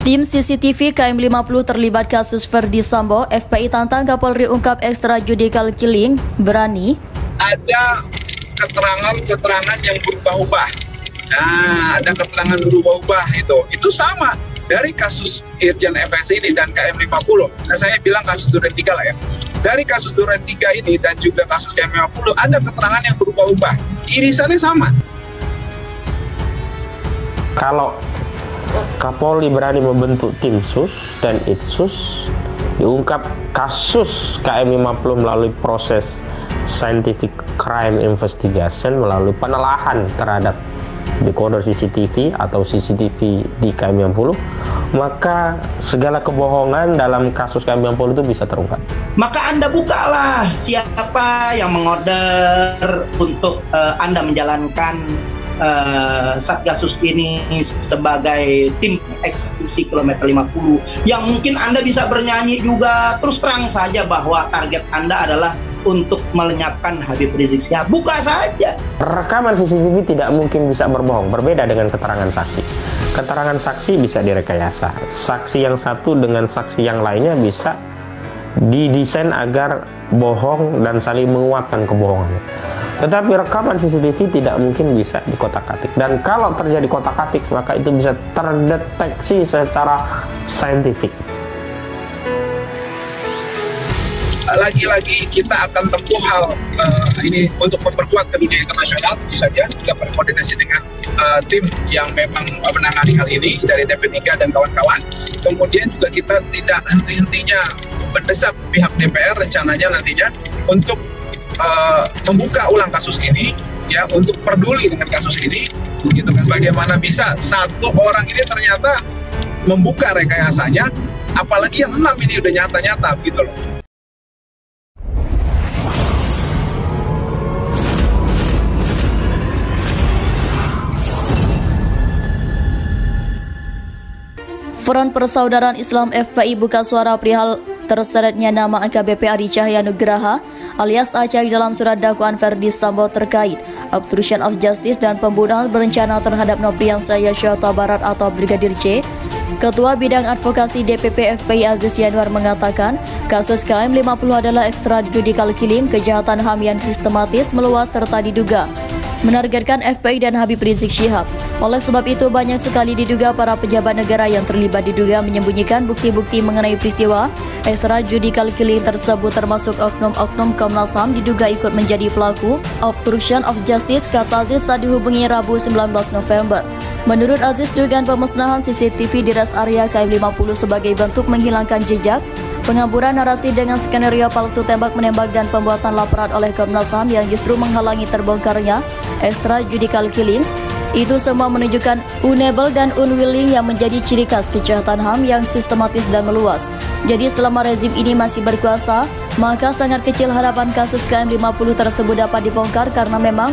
Tim CCTV KM50 terlibat kasus Ferdi Sambo, FPI tantang Kapolri ungkap extrajudicial killing, berani. Ada keterangan yang berubah-ubah. Nah, ada keterangan berubah-ubah itu sama dari kasus Irjen FS ini dan KM50. Nah, saya bilang kasus Duren 3 lah ya. Dari kasus Duren 3 ini dan juga kasus KM50 ada keterangan yang berubah-ubah. Irisannya sama. Kalau Kapolri berani membentuk tim sus dan itsus, diungkap kasus KM50 melalui proses scientific crime investigation, melalui penelahan terhadap decoder CCTV atau CCTV di KM50, maka segala kebohongan dalam kasus KM50 itu bisa terungkap. Maka Anda bukalah siapa yang mengorder untuk Anda menjalankan Satgasus ini sebagai tim eksekusi kilometer 50, yang mungkin Anda bisa bernyanyi juga. Terus terang saja bahwa target Anda adalah untuk melenyapkan Habib Rizik Syihab. Buka saja. Rekaman CCTV tidak mungkin bisa berbohong, berbeda dengan keterangan saksi. Keterangan saksi bisa direkayasa. Saksi yang satu dengan saksi yang lainnya bisa didesain agar bohong dan saling menguatkan kebohongannya. Tetapi rekaman CCTV tidak mungkin bisa dikotak-atik. Dan kalau terjadi kotak-atik, maka itu bisa terdeteksi secara saintifik. Lagi-lagi kita akan tempuh hal ini untuk memperkuat ke dunia internasional, tentu saja kita berkoordinasi dengan tim yang memang menangani hal ini dari TP3 dan kawan-kawan. Kemudian juga kita tidak henti-hentinya mendesak pihak DPR rencananya nantinya untuk membuka ulang kasus ini, ya, untuk peduli dengan kasus ini, gitu kan. Bagaimana bisa satu orang ini ternyata membuka rekayasanya, apalagi yang 6 ini udah nyata-nyata, gitu loh. Front Persaudaraan Islam FPI buka suara perihal terseretnya nama AKBP Adi Cahya Nugraha alias Acai dalam surat dakwaan Ferdi Sambo terkait obstruction of justice dan pembunuhan berencana terhadap Nopriansah Yosua Huta Barat atau Brigadir J. Ketua Bidang Advokasi DPP FPI Aziz Yanuar mengatakan kasus KM50 adalah extrajudicial killing, kejahatan HAM yang sistematis, meluas serta diduga menargetkan FPI dan Habib Rizik Syihab. Oleh sebab itu banyak sekali diduga para pejabat negara yang terlibat diduga menyembunyikan bukti-bukti mengenai peristiwa extrajudicial killing tersebut, termasuk oknum-oknum Komnas HAM diduga ikut menjadi pelaku obstruction of justice, kata Aziz saat dihubungi Rabu 19 November. Menurut Aziz, dugaan pemusnahan CCTV di rest area KM50 sebagai bentuk menghilangkan jejak, pengaburan narasi dengan skenario palsu tembak-menembak dan pembuatan laporan oleh Komnas HAM yang justru menghalangi terbongkarnya extrajudicial killing. Itu semua menunjukkan unable dan unwilling yang menjadi ciri khas kejahatan HAM yang sistematis dan meluas. Jadi selama rezim ini masih berkuasa, maka sangat kecil harapan kasus KM50 tersebut dapat dibongkar karena memang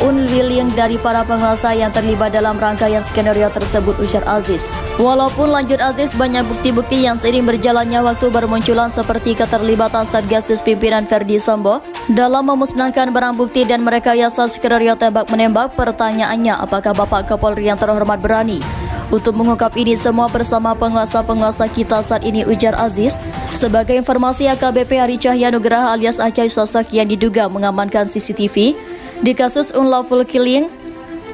unwilling dari para penguasa yang terlibat dalam rangkaian skenario tersebut, ujar Aziz. Walaupun, lanjut Aziz, banyak bukti-bukti yang seiring berjalannya waktu bermunculan seperti keterlibatan Satgasus pimpinan Ferdi Sambo dalam memusnahkan barang bukti dan merekayasa skenario tembak-menembak. Pertanyaannya, apakah Bapak Kapolri yang terhormat berani untuk mengungkap ini semua bersama penguasa-penguasa kita saat ini, ujar Aziz. Sebagai informasi, AKBP Adi Cahya Nugraha alias Acai, sosok yang diduga mengamankan CCTV di kasus unlawful killing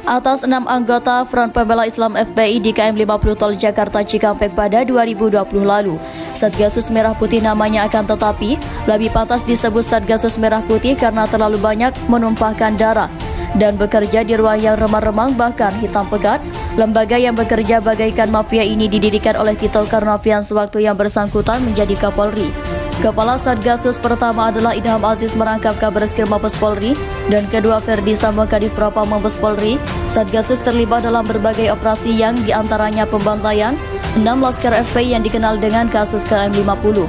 atas 6 anggota Front Pembela Islam FPI di KM50 Tol Jakarta Cikampek pada 2020 lalu. Satgasus Merah Putih namanya, akan tetapi lebih pantas disebut Satgasus Merah Putih karena terlalu banyak menumpahkan darah dan bekerja di ruang yang remang-remang bahkan hitam pekat. Lembaga yang bekerja bagaikan mafia ini didirikan oleh Tito Karnavian sewaktu yang bersangkutan menjadi Kapolri. Kepala Satgasus pertama adalah Idham Aziz merangkap Kabareskrim Mabes Polri dan kedua Ferdi Sambo Kadif Propam Mabes Polri. Satgasus terlibat dalam berbagai operasi yang diantaranya pembantaian 6 laskar FPI yang dikenal dengan kasus KM50.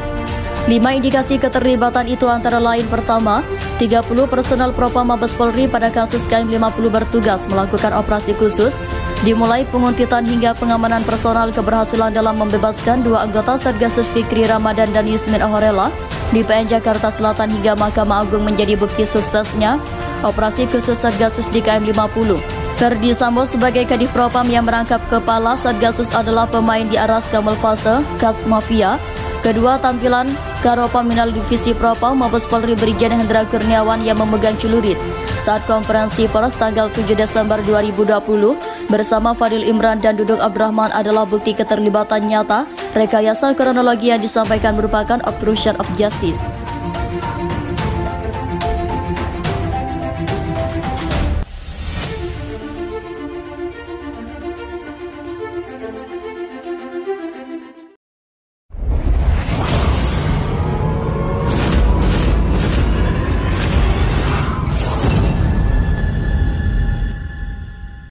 5 indikasi keterlibatan itu antara lain: pertama, 30 personel Propam Mabes Polri pada kasus KM50 bertugas melakukan operasi khusus, dimulai penguntitan hingga pengamanan personal. Keberhasilan dalam membebaskan 2 anggota Satgasus, Fikri Ramadan dan Yusmin Ahorela, di PN Jakarta Selatan hingga Mahkamah Agung menjadi bukti suksesnya Operasi Khusus Satgasus DKM 50. Ferdi Sambo sebagai Kadif Propam yang merangkap kepala Satgasus adalah pemain di aras Kamal Fase, Kas Mafia. Kedua tampilan Karopaminal Divisi Propam Mabes Polri Brigjen Hendra Kurniawan yang memegang celurit saat konferensi pers tanggal 7 Desember 2020 bersama Fadil Imran dan Dudung Abdurrahman adalah bukti keterlibatan nyata rekayasa kronologi yang disampaikan merupakan obstruction of justice.